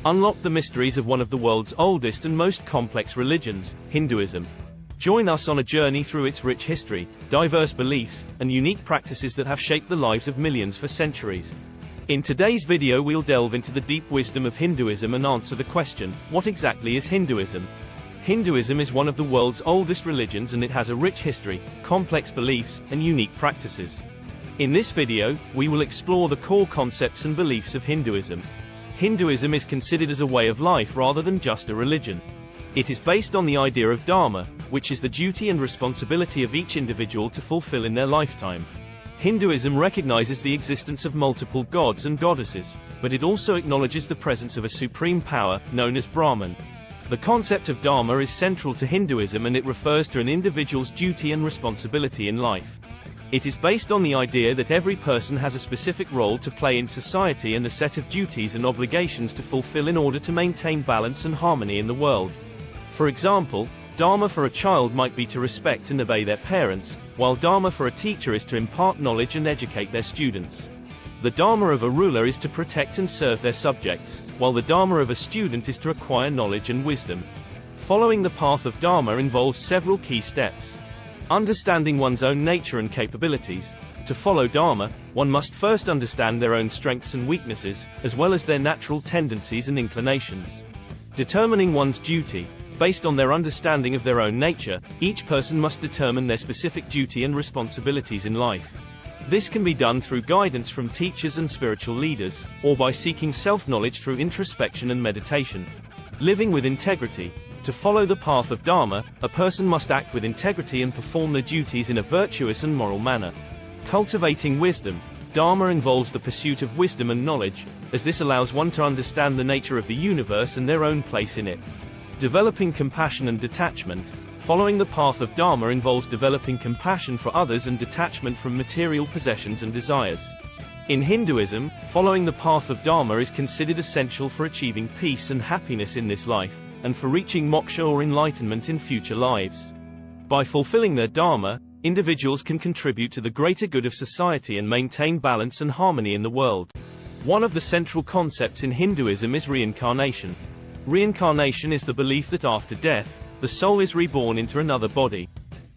Unlock the mysteries of one of the world's oldest and most complex religions, Hinduism. Join us on a journey through its rich history, diverse beliefs, and unique practices that have shaped the lives of millions for centuries. In today's video we'll delve into the deep wisdom of Hinduism and answer the question, what exactly is Hinduism? Hinduism is one of the world's oldest religions and it has a rich history, complex beliefs, and unique practices. In this video, we will explore the core concepts and beliefs of Hinduism. Hinduism is considered as a way of life rather than just a religion. It is based on the idea of Dharma, which is the duty and responsibility of each individual to fulfill in their lifetime. Hinduism recognizes the existence of multiple gods and goddesses, but it also acknowledges the presence of a supreme power, known as Brahman. The concept of Dharma is central to Hinduism and it refers to an individual's duty and responsibility in life. It is based on the idea that every person has a specific role to play in society and a set of duties and obligations to fulfill in order to maintain balance and harmony in the world. For example, Dharma for a child might be to respect and obey their parents, while Dharma for a teacher is to impart knowledge and educate their students. The Dharma of a ruler is to protect and serve their subjects, while the Dharma of a student is to acquire knowledge and wisdom. Following the path of Dharma involves several key steps. Understanding one's own nature and capabilities. To follow Dharma, one must first understand their own strengths and weaknesses, as well as their natural tendencies and inclinations. Determining one's duty. Based on their understanding of their own nature, each person must determine their specific duty and responsibilities in life. This can be done through guidance from teachers and spiritual leaders, or by seeking self-knowledge through introspection and meditation. Living with integrity. To follow the path of Dharma, a person must act with integrity and perform their duties in a virtuous and moral manner. Cultivating wisdom. Dharma involves the pursuit of wisdom and knowledge, as this allows one to understand the nature of the universe and their own place in it. Developing compassion and detachment. Following the path of Dharma involves developing compassion for others and detachment from material possessions and desires. In Hinduism, following the path of Dharma is considered essential for achieving peace and happiness in this life, and for reaching moksha or enlightenment in future lives. By fulfilling their Dharma, individuals can contribute to the greater good of society and maintain balance and harmony in the world. One of the central concepts in Hinduism is reincarnation. Reincarnation is the belief that after death, the soul is reborn into another body.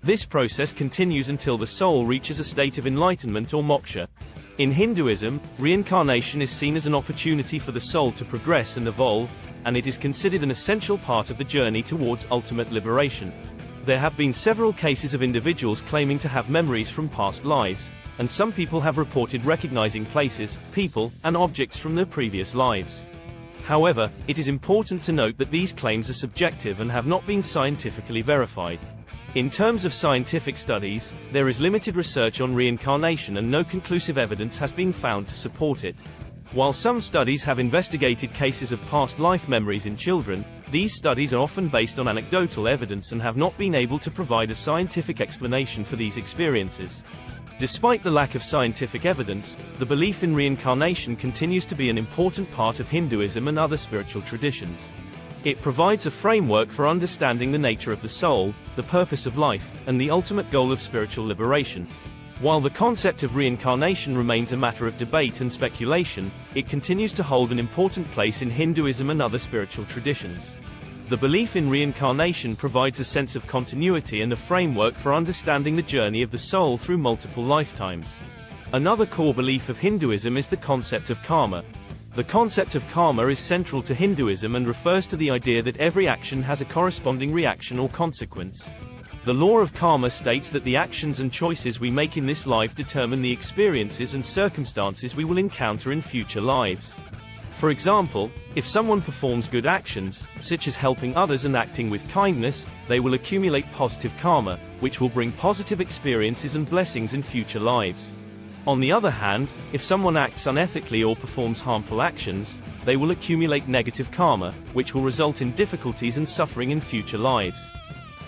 This process continues until the soul reaches a state of enlightenment or moksha. In Hinduism, reincarnation is seen as an opportunity for the soul to progress and evolve, and it is considered an essential part of the journey towards ultimate liberation. There have been several cases of individuals claiming to have memories from past lives, and some people have reported recognizing places, people, and objects from their previous lives. However, it is important to note that these claims are subjective and have not been scientifically verified. In terms of scientific studies, there is limited research on reincarnation and no conclusive evidence has been found to support it. While some studies have investigated cases of past life memories in children, these studies are often based on anecdotal evidence and have not been able to provide a scientific explanation for these experiences. Despite the lack of scientific evidence, the belief in reincarnation continues to be an important part of Hinduism and other spiritual traditions. It provides a framework for understanding the nature of the soul, the purpose of life, and the ultimate goal of spiritual liberation. While the concept of reincarnation remains a matter of debate and speculation, it continues to hold an important place in Hinduism and other spiritual traditions. The belief in reincarnation provides a sense of continuity and a framework for understanding the journey of the soul through multiple lifetimes. Another core belief of Hinduism is the concept of karma. The concept of karma is central to Hinduism and refers to the idea that every action has a corresponding reaction or consequence. The law of karma states that the actions and choices we make in this life determine the experiences and circumstances we will encounter in future lives. For example, if someone performs good actions, such as helping others and acting with kindness, they will accumulate positive karma, which will bring positive experiences and blessings in future lives. On the other hand, if someone acts unethically or performs harmful actions, they will accumulate negative karma, which will result in difficulties and suffering in future lives.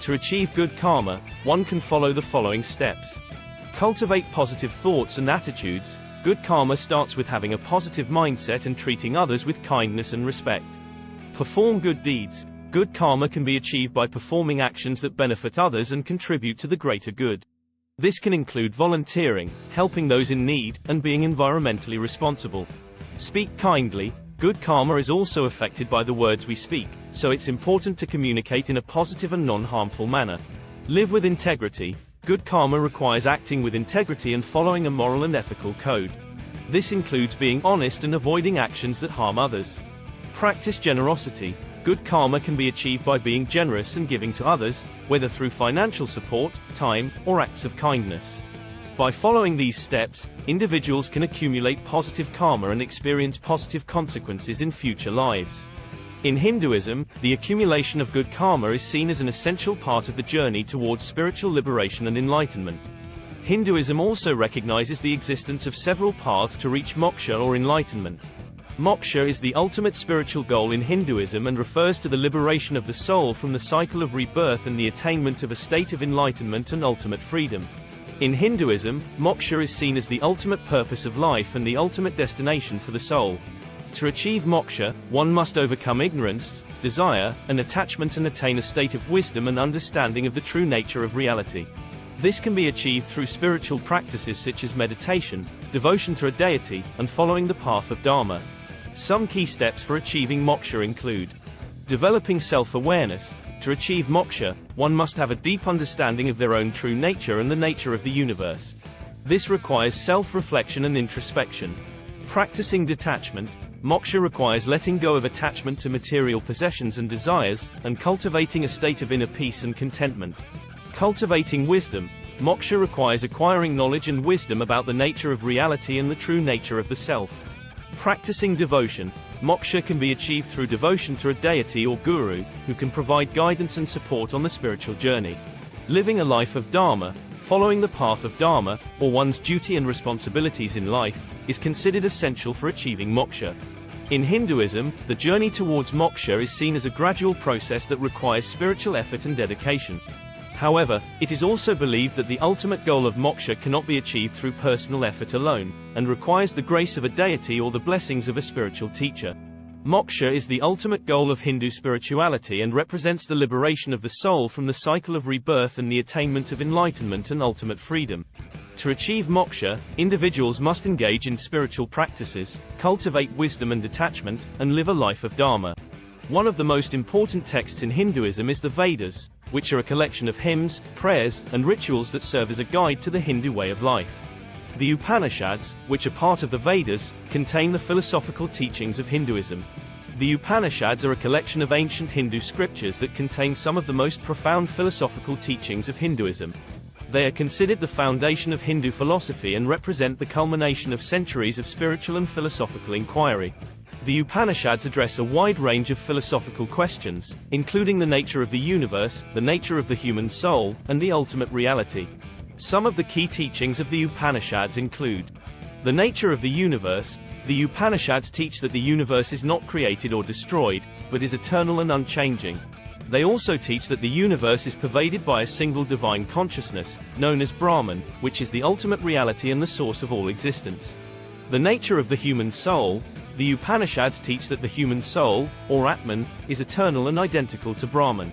To achieve good karma, one can follow the following steps. Cultivate positive thoughts and attitudes. Good karma starts with having a positive mindset and treating others with kindness and respect. Perform good deeds. Good karma can be achieved by performing actions that benefit others and contribute to the greater good. This can include volunteering, helping those in need, and being environmentally responsible. Speak kindly. Good karma is also affected by the words we speak, so it's important to communicate in a positive and non-harmful manner. Live with integrity. Good karma requires acting with integrity and following a moral and ethical code. This includes being honest and avoiding actions that harm others. Practice generosity. Good karma can be achieved by being generous and giving to others, whether through financial support, time, or acts of kindness. By following these steps, individuals can accumulate positive karma and experience positive consequences in future lives. In Hinduism, the accumulation of good karma is seen as an essential part of the journey towards spiritual liberation and enlightenment. Hinduism also recognizes the existence of several paths to reach moksha or enlightenment. Moksha is the ultimate spiritual goal in Hinduism and refers to the liberation of the soul from the cycle of rebirth and the attainment of a state of enlightenment and ultimate freedom. In Hinduism, moksha is seen as the ultimate purpose of life and the ultimate destination for the soul. To achieve moksha, one must overcome ignorance, desire, and attachment and attain a state of wisdom and understanding of the true nature of reality. This can be achieved through spiritual practices such as meditation, devotion to a deity, and following the path of Dharma. Some key steps for achieving moksha include developing self-awareness. To achieve moksha, one must have a deep understanding of their own true nature and the nature of the universe. This requires self-reflection and introspection. Practicing detachment. Moksha requires letting go of attachment to material possessions and desires, and cultivating a state of inner peace and contentment. Cultivating wisdom. Moksha requires acquiring knowledge and wisdom about the nature of reality and the true nature of the self. Practicing devotion. Moksha can be achieved through devotion to a deity or guru, who can provide guidance and support on the spiritual journey. Living a life of Dharma. Following the path of Dharma, or one's duty and responsibilities in life, is considered essential for achieving moksha. In Hinduism, the journey towards moksha is seen as a gradual process that requires spiritual effort and dedication. However, it is also believed that the ultimate goal of moksha cannot be achieved through personal effort alone, and requires the grace of a deity or the blessings of a spiritual teacher. Moksha is the ultimate goal of Hindu spirituality and represents the liberation of the soul from the cycle of rebirth and the attainment of enlightenment and ultimate freedom. To achieve moksha, individuals must engage in spiritual practices, cultivate wisdom and detachment, and live a life of Dharma. One of the most important texts in Hinduism is the Vedas, which are a collection of hymns, prayers, and rituals that serve as a guide to the Hindu way of life. The Upanishads, which are part of the Vedas, contain the philosophical teachings of Hinduism. The Upanishads are a collection of ancient Hindu scriptures that contain some of the most profound philosophical teachings of Hinduism. They are considered the foundation of Hindu philosophy and represent the culmination of centuries of spiritual and philosophical inquiry. The Upanishads address a wide range of philosophical questions, including the nature of the universe, the nature of the human soul, and the ultimate reality. Some of the key teachings of the Upanishads include the nature of the universe. The Upanishads teach that the universe is not created or destroyed, but is eternal and unchanging. They also teach that the universe is pervaded by a single divine consciousness, known as Brahman, which is the ultimate reality and the source of all existence. The nature of the human soul. The Upanishads teach that the human soul, or Atman, is eternal and identical to Brahman.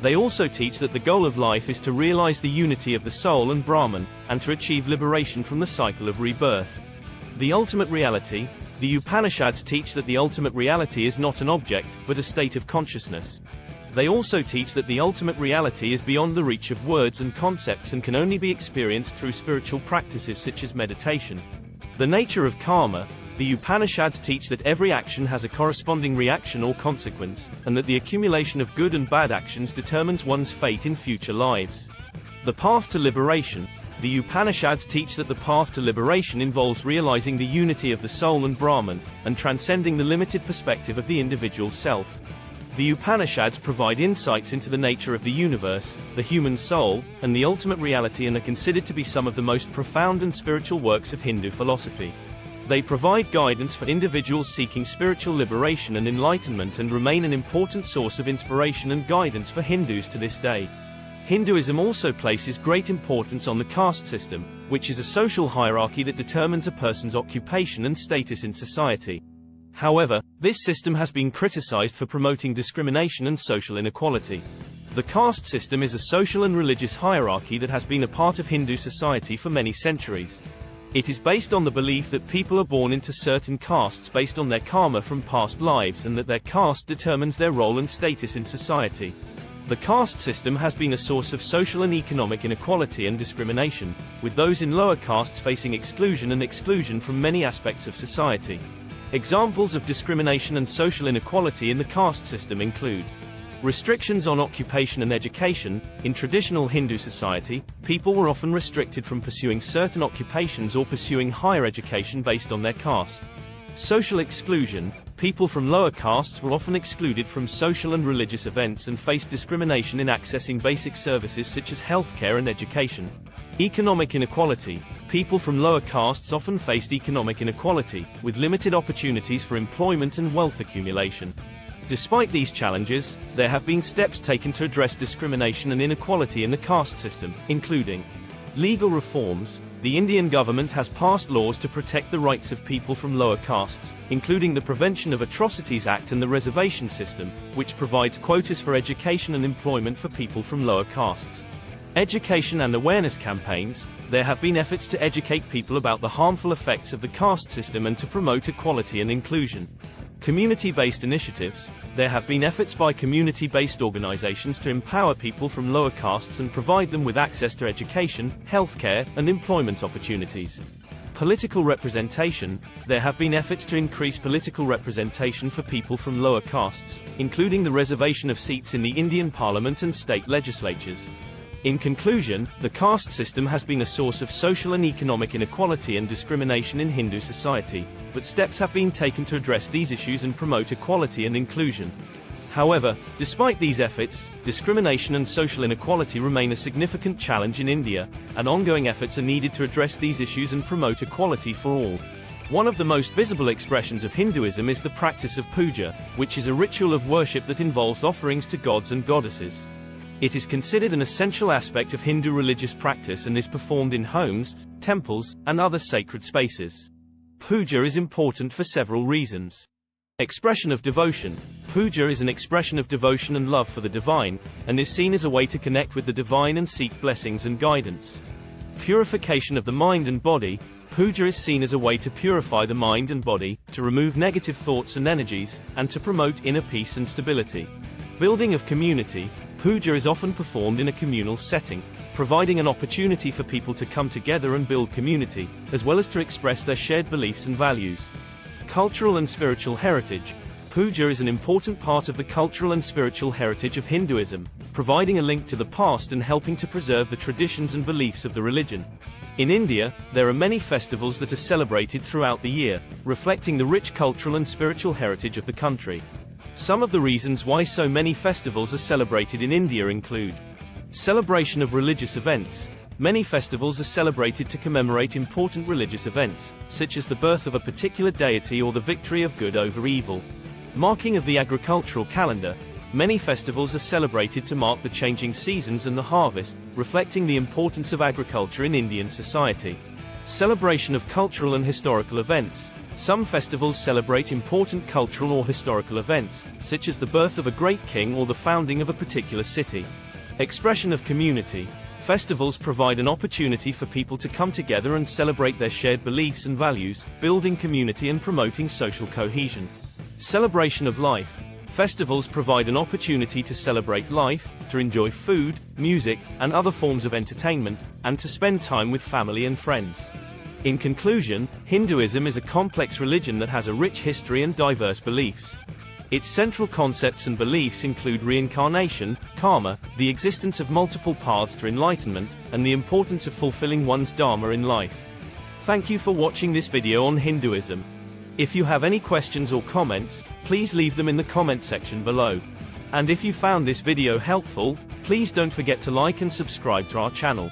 They also teach that the goal of life is to realize the unity of the soul and Brahman, and to achieve liberation from the cycle of rebirth. The ultimate reality. The Upanishads teach that the ultimate reality is not an object, but a state of consciousness. They also teach that the ultimate reality is beyond the reach of words and concepts and can only be experienced through spiritual practices such as meditation. The nature of karma. The Upanishads teach that every action has a corresponding reaction or consequence, and that the accumulation of good and bad actions determines one's fate in future lives. The path to liberation. The Upanishads teach that the path to liberation involves realizing the unity of the soul and Brahman, and transcending the limited perspective of the individual self. The Upanishads provide insights into the nature of the universe, the human soul, and the ultimate reality and are considered to be some of the most profound and spiritual works of Hindu philosophy. They provide guidance for individuals seeking spiritual liberation and enlightenment and remain an important source of inspiration and guidance for Hindus to this day. Hinduism also places great importance on the caste system, which is a social hierarchy that determines a person's occupation and status in society. However, this system has been criticized for promoting discrimination and social inequality. The caste system is a social and religious hierarchy that has been a part of Hindu society for many centuries. It is based on the belief that people are born into certain castes based on their karma from past lives and that their caste determines their role and status in society. The caste system has been a source of social and economic inequality and discrimination, with those in lower castes facing exclusion from many aspects of society. Examples of discrimination and social inequality in the caste system include restrictions on occupation and education. In traditional Hindu society, people were often restricted from pursuing certain occupations or pursuing higher education based on their caste. Social exclusion. People from lower castes were often excluded from social and religious events and faced discrimination in accessing basic services such as healthcare and education. Economic inequality. People from lower castes often faced economic inequality, with limited opportunities for employment and wealth accumulation. Despite these challenges, there have been steps taken to address discrimination and inequality in the caste system, including legal reforms. The Indian government has passed laws to protect the rights of people from lower castes, including the Prevention of Atrocities Act and the reservation system, which provides quotas for education and employment for people from lower castes. Education and awareness campaigns. There have been efforts to educate people about the harmful effects of the caste system and to promote equality and inclusion. Community-based initiatives. There have been efforts by community-based organizations to empower people from lower castes and provide them with access to education, healthcare, and employment opportunities. Political representation. There have been efforts to increase political representation for people from lower castes, including the reservation of seats in the Indian Parliament and state legislatures. In conclusion, the caste system has been a source of social and economic inequality and discrimination in Hindu society, but steps have been taken to address these issues and promote equality and inclusion. However, despite these efforts, discrimination and social inequality remain a significant challenge in India, and ongoing efforts are needed to address these issues and promote equality for all. One of the most visible expressions of Hinduism is the practice of puja, which is a ritual of worship that involves offerings to gods and goddesses. It is considered an essential aspect of Hindu religious practice and is performed in homes, temples, and other sacred spaces. Puja is important for several reasons. Expression of devotion. Puja is an expression of devotion and love for the divine, and is seen as a way to connect with the divine and seek blessings and guidance. Purification of the mind and body. Puja is seen as a way to purify the mind and body, to remove negative thoughts and energies, and to promote inner peace and stability. Building of community. Puja is often performed in a communal setting, providing an opportunity for people to come together and build community, as well as to express their shared beliefs and values. Cultural and spiritual heritage. Puja is an important part of the cultural and spiritual heritage of Hinduism, providing a link to the past and helping to preserve the traditions and beliefs of the religion. In India, there are many festivals that are celebrated throughout the year, reflecting the rich cultural and spiritual heritage of the country. Some of the reasons why so many festivals are celebrated in India include celebration of religious events. Many festivals are celebrated to commemorate important religious events, such as the birth of a particular deity or the victory of good over evil. Marking of the agricultural calendar. Many festivals are celebrated to mark the changing seasons and the harvest, reflecting the importance of agriculture in Indian society. Celebration of cultural and historical events. Some festivals celebrate important cultural or historical events, such as the birth of a great king or the founding of a particular city. Expression of community. Festivals provide an opportunity for people to come together and celebrate their shared beliefs and values, building community and promoting social cohesion. Celebration of life. Festivals provide an opportunity to celebrate life, to enjoy food, music, and other forms of entertainment, and to spend time with family and friends. In conclusion, Hinduism is a complex religion that has a rich history and diverse beliefs. Its central concepts and beliefs include reincarnation, karma, the existence of multiple paths to enlightenment, and the importance of fulfilling one's Dharma in life. Thank you for watching this video on Hinduism. If you have any questions or comments, please leave them in the comment section below. And if you found this video helpful, please don't forget to like and subscribe to our channel.